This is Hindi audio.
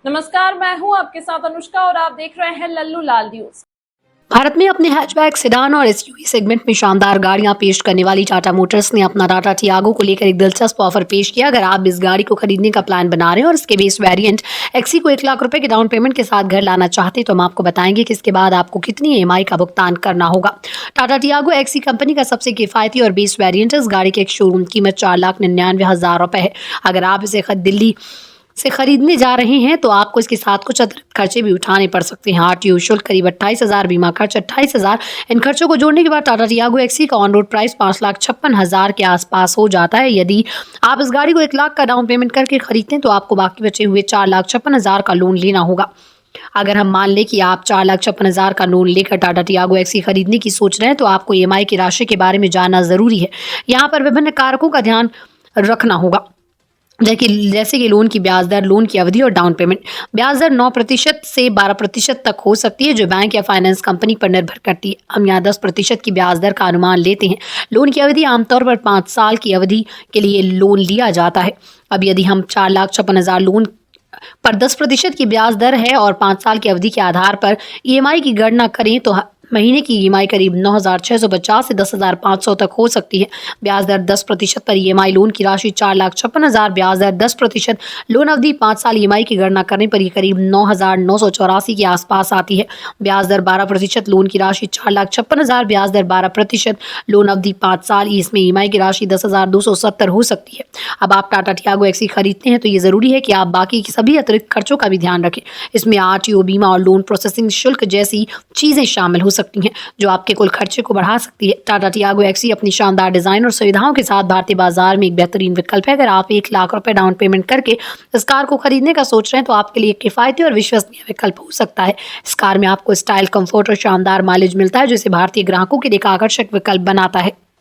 नमस्कार, मैं हूं आपके साथ अनुष्का और आप देख रहे हैं लल्लू लाल न्यूज। भारत में अपने हैचबैक, सेडान और एसयूवी सेगमेंट में शानदार गाड़ियां पेश करने वाली टाटा मोटर्स ने अपना टाटा टियागो को लेकर एक दिलचस्प ऑफर पेश किया। अगर आप इस गाड़ी को खरीदने का प्लान बना रहे हैं और इसके बेस वेरिएंट एक्सी को 1 लाख रुपए के डाउन पेमेंट के साथ घर लाना चाहते हैं तो हम आपको बताएंगे कि इसके बाद आपको कितनी EMI का भुगतान करना होगा। टाटा टियागो एक्सी कंपनी का सबसे किफायती और बेस वेरिएंट है। इस गाड़ी की एक शोरूम कीमत 4,99,000 रुपए है। अगर आप इसे दिल्ली से खरीदने जा रहे हैं तो आपको इसके साथ कुछ अतिरिक्त खर्चे भी उठाने पड़ सकते हैं। RTO शुल्क करीब 28,000, बीमा खर्च 28,000। इन खर्चों को जोड़ने के बाद टाटा टियागो एक्सी का ऑन रोड प्राइस 5,56,000 के आसपास हो जाता है। यदि आप इस गाड़ी को 1 लाख का डाउन पेमेंट करके खरीदते हैं तो आपको बाकी बचे हुए 4,56,000 का लोन लेना होगा। अगर हम मान लें कि आप 4,56,000 का लोन लेकर टाटा टियागो एक्सी खरीदने की सोच रहे हैं तो आपको EMI की राशि के बारे में जानना जरूरी है। यहाँ पर विभिन्न कारकों का ध्यान रखना होगा, जैसे कि लोन की ब्याज दर, लोन की अवधि और डाउन पेमेंट। ब्याज दर 9% से 12% तक हो सकती है, जो बैंक या फाइनेंस कंपनी पर निर्भर करती है। हम यहाँ 10% की ब्याज दर का अनुमान लेते हैं। लोन की अवधि आमतौर पर 5 साल की अवधि के लिए लोन लिया जाता है। अब यदि हम 4,56,000 लोन पर 10% की ब्याज दर है और 5 साल की अवधि के आधार पर EMI की गणना करें तो महीने की EMI करीब 9,650 से 10,500 तक हो सकती है। ब्याज दर 10% पर EMI लोन की राशि 4,56,000, ब्याज दर 10%, लोन अवधि 5 साल EMI की गणना करने पर ये करीब 9,984 के आसपास आती है। ब्याज दर 12%, लोन की राशि 4,56,000, ब्याज दर 12%, लोन अवधि 5 साल, इसमें EMI की राशि 10,270 हो सकती है। अब आप टाटा टियागो एक्सी खरीदते हैं तो ये जरूरी है कि आप बाकी की सभी अतिरिक्त खर्चों का भी ध्यान रखें। इसमें RTO, बीमा और लोन प्रोसेसिंग शुल्क जैसी चीजें शामिल हो सकती हैं जो आपके कुल खर्चे को बढ़ा सकती है। टाटा टियागो एक्सी अपनी शानदार डिजाइन और सुविधाओं के साथ भारतीय बाजार में एक बेहतरीन विकल्प है। अगर आप 1 लाख रुपए डाउन पेमेंट करके इस कार को खरीदने का सोच रहे हैं तो आपके लिए किफायती और विश्वसनीय विकल्प हो सकता है। इस कार में आपको स्टाइल, कंफर्ट और शानदार माइलेज मिलता है जो इसे भारतीय ग्राहकों के लिए एक आकर्षक विकल्प बनाता है।